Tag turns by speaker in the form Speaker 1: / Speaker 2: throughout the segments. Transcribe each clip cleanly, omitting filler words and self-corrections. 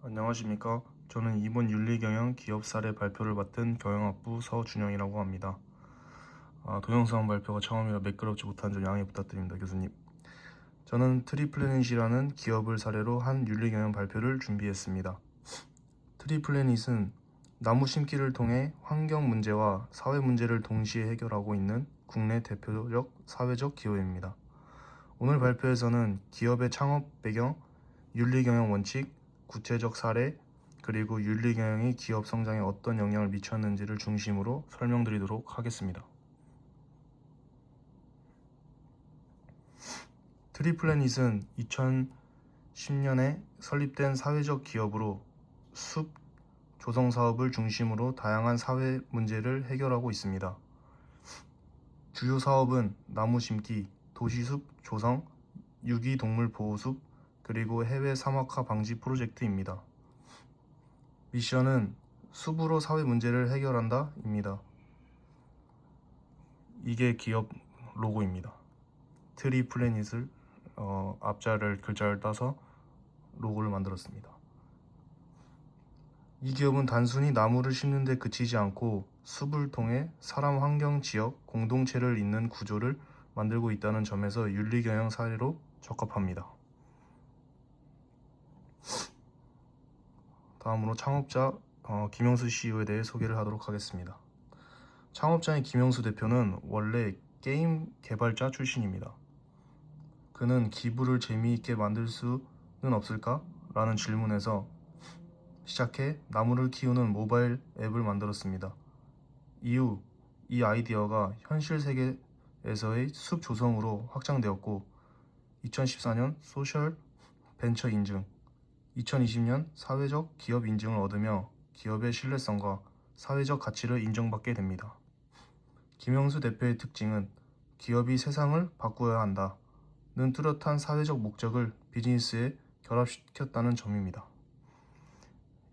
Speaker 1: 안녕하십니까. 저는 이번 윤리경영 기업 사례 발표를 맡은 경영학부 서준영이라고 합니다. 동영상 발표가 처음이라 매끄럽지 못한 점 양해 부탁드립니다, 교수님. 저는 트리플래닛이라는 기업을 사례로 한 윤리경영 발표를 준비했습니다. 트리플래닛은 나무 심기를 통해 환경 문제와 사회 문제를 동시에 해결하고 있는 국내 대표적 사회적 기업입니다. 오늘 발표에서는 기업의 창업 배경, 윤리경영 원칙, 구체적 사례, 그리고 윤리경영이 기업 성장에 어떤 영향을 미쳤는지를 중심으로 설명드리도록 하겠습니다. 트리플래닛은 2010년에 설립된 사회적 기업으로 숲 조성 사업을 중심으로 다양한 사회 문제를 해결하고 있습니다. 주요 사업은 나무 심기, 도시숲 조성, 유기동물 보호숲, 그리고 해외 사막화 방지 프로젝트입니다. 미션은 숲으로 사회 문제를 해결한다 입니다. 이게 기업 로고입니다. 트리플래닛을 앞자를 글자를 따서 로고를 만들었습니다. 이 기업은 단순히 나무를 심는 데 그치지 않고 숲을 통해 사람, 환경, 지역, 공동체를 잇는 구조를 만들고 있다는 점에서 윤리경영 사례로 적합합니다. 다음으로 창업자 김영수 CEO에 대해 소개를 하도록 하겠습니다. 창업자인 김영수 대표는 원래 게임 개발자 출신입니다. 그는 기부를 재미있게 만들 수는 없을까? 라는 질문에서 시작해 나무를 키우는 모바일 앱을 만들었습니다. 이후 이 아이디어가 현실 세계에서의 숲 조성으로 확장되었고 2014년 소셜 벤처 인증, 2020년 사회적 기업 인증을 얻으며 기업의 신뢰성과 사회적 가치를 인정받게 됩니다. 김영수 대표의 특징은 기업이 세상을 바꾸어야 한다는 뚜렷한 사회적 목적을 비즈니스에 결합시켰다는 점입니다.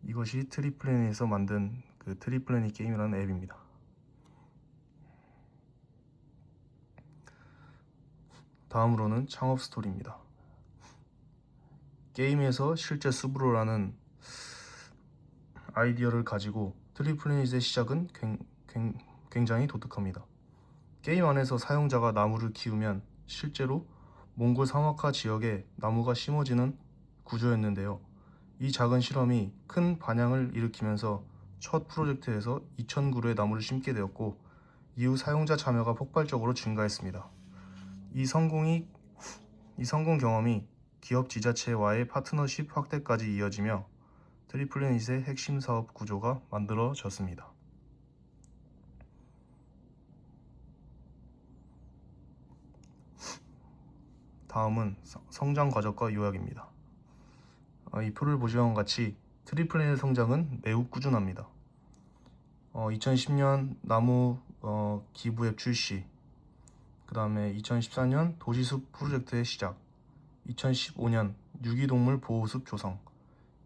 Speaker 1: 이것이 트리플래닛에서 만든 그 트리플래닛 게임이라는 앱입니다. 다음으로는 창업 스토리입니다. 게임에서 실제 숲으로라는 아이디어를 가지고 트리플래닛의 시작은 굉장히 독특합니다. 게임 안에서 사용자가 나무를 키우면 실제로 몽골 사막화 지역에 나무가 심어지는 구조였는데요. 이 작은 실험이 큰 반향을 일으키면서 첫 프로젝트에서 2,000그루의 나무를 심게 되었고 이후 사용자 참여가 폭발적으로 증가했습니다. 이 성공 경험이 기업 지자체와의 파트너십 확대까지 이어지며 트리플래닛의 핵심 사업 구조가 만들어졌습니다. 다음은 성장 과정과 요약입니다. 이 표를 보시는 것 같이 트리플래닛의 성장은 매우 꾸준합니다. 2010년 나무 기부 앱 출시, 그 다음에 2014년 도시숲 프로젝트의 시작, 2015년 유기동물 보호숲 조성,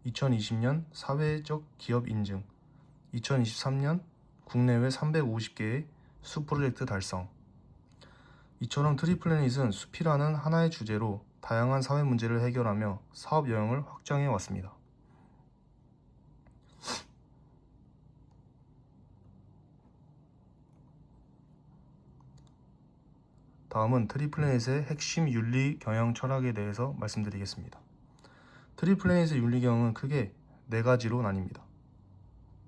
Speaker 1: 2020년 사회적 기업 인증, 2023년 국내외 350개의 숲 프로젝트 달성. 이처럼 트리플래닛은 숲이라는 하나의 주제로 다양한 사회 문제를 해결하며 사업 영역을 확장해 왔습니다. 다음은 트리플래닛의 핵심 윤리 경영 철학에 대해서 말씀드리겠습니다. 트리플래닛의 윤리 경영은 크게 4가지로 나뉩니다.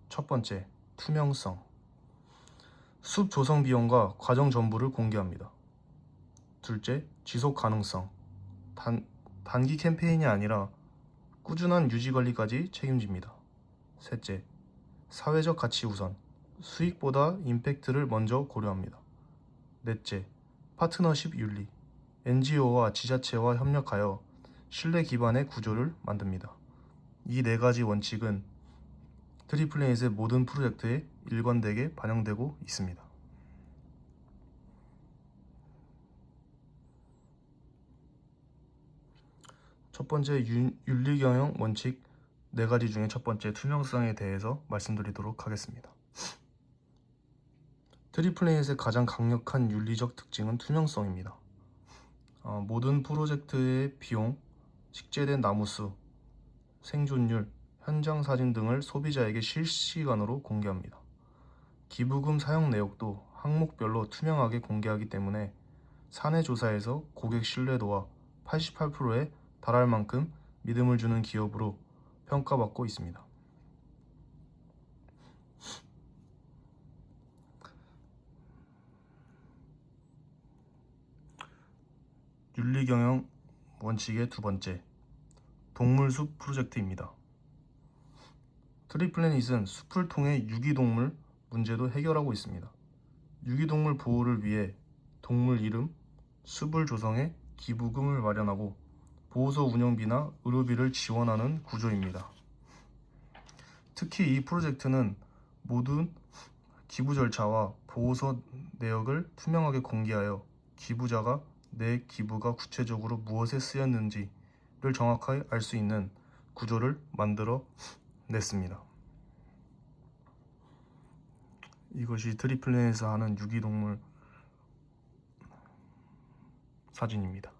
Speaker 1: 첫 번째, 투명성. 숲 조성 비용과 과정 전부를 공개합니다. 둘째, 지속 가능성. 단기 캠페인이 아니라 꾸준한 유지 관리까지 책임집니다. 셋째, 사회적 가치 우선. 수익보다 임팩트를 먼저 고려합니다. 넷째, 파트너십 윤리. NGO와 지자체와 협력하여 신뢰 기반의 구조를 만듭니다. 이 4가지 원칙은 트리플래닛의 모든 프로젝트에 일관되게 반영되고 있습니다. 첫 번째, 윤리경영 원칙 4가지 중에 첫 번째, 투명성에 대해서 말씀드리도록 하겠습니다. 트리플래닛의 가장 강력한 윤리적 특징은 투명성입니다. 모든 프로젝트의 비용, 식재된 나무수, 생존율, 현장 사진 등을 소비자에게 실시간으로 공개합니다. 기부금 사용 내역도 항목별로 투명하게 공개하기 때문에 사내 조사에서 고객 신뢰도와 88%에 달할 만큼 믿음을 주는 기업으로 평가받고 있습니다. 윤리경영 원칙의 두 번째, 동물숲 프로젝트입니다. 트리플래닛은 숲을 통해 유기동물 문제도 해결하고 있습니다. 유기동물 보호를 위해 동물 이름, 숲을 조성해 기부금을 마련하고 보호소 운영비나 의료비를 지원하는 구조입니다. 특히 이 프로젝트는 모든 기부 절차와 보호소 내역을 투명하게 공개하여 기부자가 내 기부가 구체적으로 무엇에 쓰였는지를 정확하게 알 수 있는 구조를 만들어 냈습니다. 이것이 트리플랜에서 하는 유기동물 사진입니다.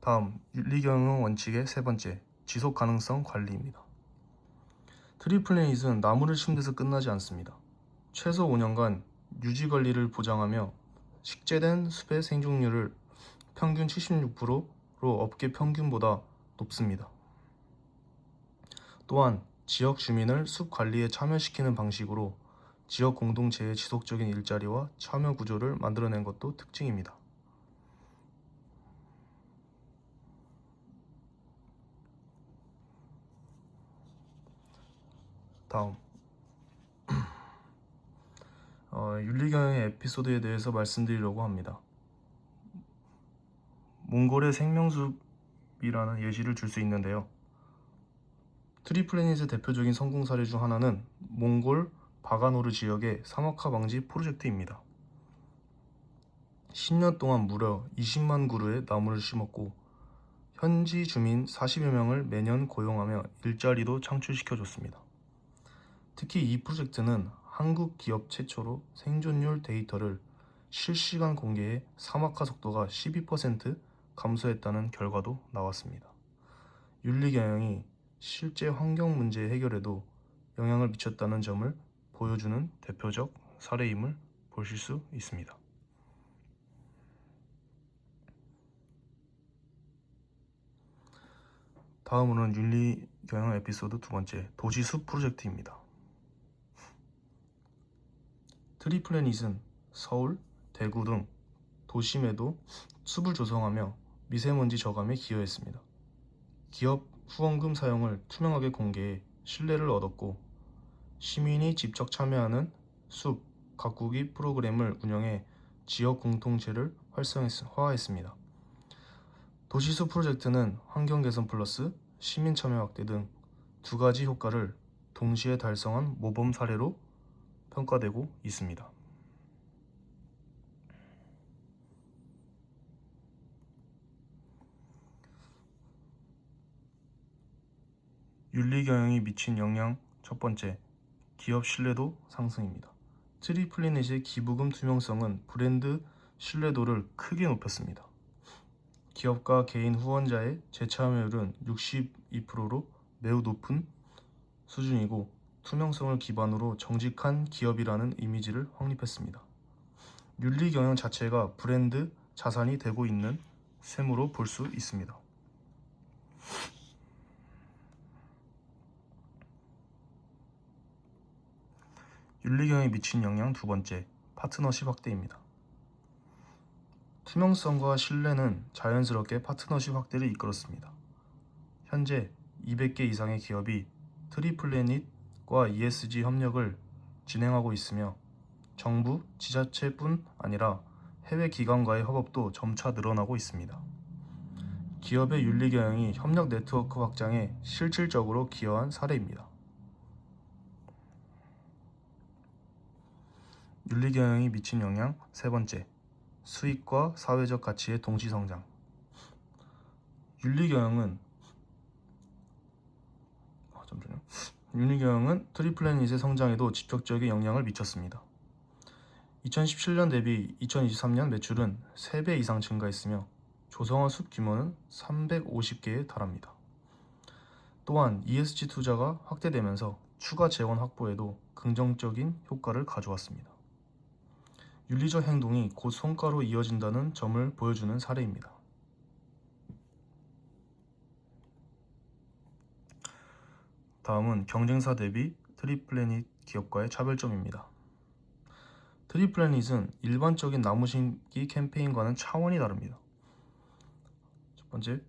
Speaker 1: 다음, 윤리경영 원칙의 세 번째, 지속가능성 관리입니다. 트리플래닛은 나무를 심는데서 끝나지 않습니다. 최소 5년간 유지관리를 보장하며 식재된 숲의 생존율을 평균 76%로 업계 평균보다 높습니다. 또한 지역 주민을 숲 관리에 참여시키는 방식으로 지역 공동체의 지속적인 일자리와 참여 구조를 만들어낸 것도 특징입니다. 다음, 윤리경영의 에피소드에 대해서 말씀드리려고 합니다. 몽골의 생명숲이라는 예시를 줄 수 있는데요. 트리플래닛의 대표적인 성공 사례 중 하나는 몽골 바가노르 지역의 사막화 방지 프로젝트입니다. 10년 동안 무려 20만 그루의 나무를 심었고 현지 주민 40여 명을 매년 고용하며 일자리도 창출시켜줬습니다. 특히 이 프로젝트는 한국 기업 최초로 생존율 데이터를 실시간 공개해 사막화 속도가 12% 감소했다는 결과도 나왔습니다. 윤리경영이 실제 환경 문제 해결에도 영향을 미쳤다는 점을 보여주는 대표적 사례임을 보실 수 있습니다. 다음으로는 윤리경영 에피소드 두 번째, 도시숲 프로젝트입니다. 트리플래닛은 서울, 대구 등 도심에도 숲을 조성하며 미세먼지 저감에 기여했습니다. 기업 후원금 사용을 투명하게 공개해 신뢰를 얻었고 시민이 직접 참여하는 숲 가꾸기 프로그램을 운영해 지역 공동체를 활성화했습니다. 도시숲 프로젝트는 환경 개선 플러스 시민 참여 확대 등 두 가지 효과를 동시에 달성한 모범 사례로 평가되고 있습니다. 윤리경영이 미친 영향 첫 번째, 기업 신뢰도 상승입니다. 트리플래닛의 기부금 투명성은 브랜드 신뢰도를 크게 높였습니다. 기업과 개인 후원자의 재참여율은 62%로 매우 높은 수준이고 투명성을 기반으로 정직한 기업이라는 이미지를 확립했습니다. 윤리경영 자체가 브랜드 자산이 되고 있는 셈으로 볼 수 있습니다. 윤리경영에 미친 영향 두 번째, 파트너십 확대입니다. 투명성과 신뢰는 자연스럽게 파트너십 확대를 이끌었습니다. 현재 200개 이상의 기업이 트리플래닛과 ESG 협력을 진행하고 있으며 정부, 지자체뿐 아니라 해외 기관과의 협업도 점차 늘어나고 있습니다. 기업의 윤리경영이 협력 네트워크 확장에 실질적으로 기여한 사례입니다. 윤리경영이 미친 영향 세 번째, 수익과 사회적 가치의 동시성장. 윤리경영은 트리플래닛의 성장에도 직접적인 영향을 미쳤습니다. 2017년 대비 2023년 매출은 3배 이상 증가했으며 조성화 숲 규모는 350개에 달합니다. 또한 ESG 투자가 확대되면서 추가 재원 확보에도 긍정적인 효과를 가져왔습니다. 윤리적 행동이 곧 성과로 이어진다는 점을 보여주는 사례입니다. 다음은 경쟁사 대비 트리플래닛 기업과의 차별점입니다. 트리플래닛은 일반적인 나무 심기 캠페인과는 차원이 다릅니다. 첫 번째,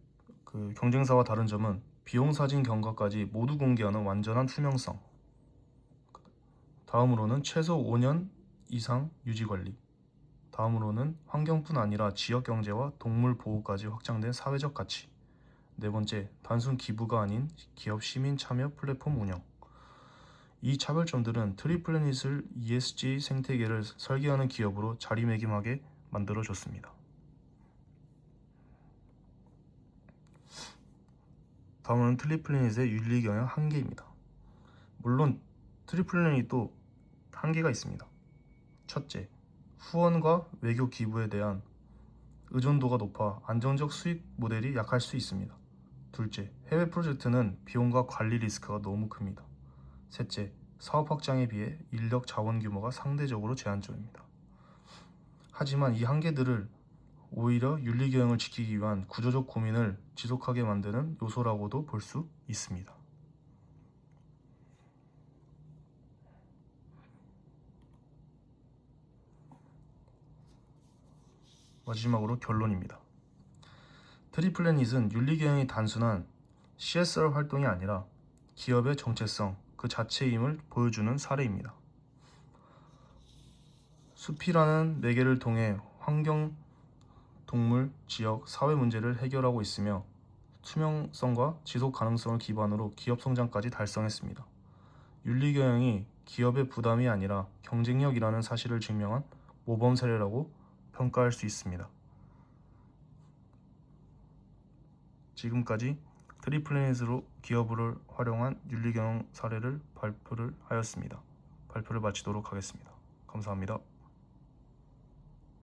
Speaker 1: 경쟁사와 다른 점은 비용 사진 경과까지 모두 공개하는 완전한 투명성. 다음으로는 최소 5년 이상 유지 관리. 다음으로는 환경뿐 아니라 지역 경제와 동물 보호까지 확장된 사회적 가치. 네 번째, 단순 기부가 아닌 기업 시민 참여 플랫폼 운영. 이 차별점들은 트리플래닛을 ESG 생태계를 설계하는 기업으로 자리매김하게 만들어줬습니다. 다음은 트리플래닛의 윤리경영 한계입니다. 물론 트리플래닛도 한계가 있습니다. 첫째, 후원과 외교 기부에 대한 의존도가 높아 안정적 수익 모델이 약할 수 있습니다. 둘째, 해외 프로젝트는 비용과 관리 리스크가 너무 큽니다. 셋째, 사업 확장에 비해 인력 자원 규모가 상대적으로 제한적입니다. 하지만 이 한계들을 오히려 윤리경영을 지키기 위한 구조적 고민을 지속하게 만드는 요소라고도 볼 수 있습니다. 마지막으로 결론입니다. 트리플래닛은 윤리경영이 단순한 CSR 활동이 아니라 기업의 정체성 그 자체임을 보여주는 사례입니다. 숲이라는 매개를 통해 환경, 동물, 지역, 사회 문제를 해결하고 있으며 투명성과 지속 가능성을 기반으로 기업 성장까지 달성했습니다. 윤리경영이 기업의 부담이 아니라 경쟁력이라는 사실을 증명한 모범 사례라고 평가할 수 있습니다. 지금까지 트리플래닛으로 기업을 활용한 윤리경영 사례를 발표를 하였습니다. 발표를 마치도록 하겠습니다. 감사합니다.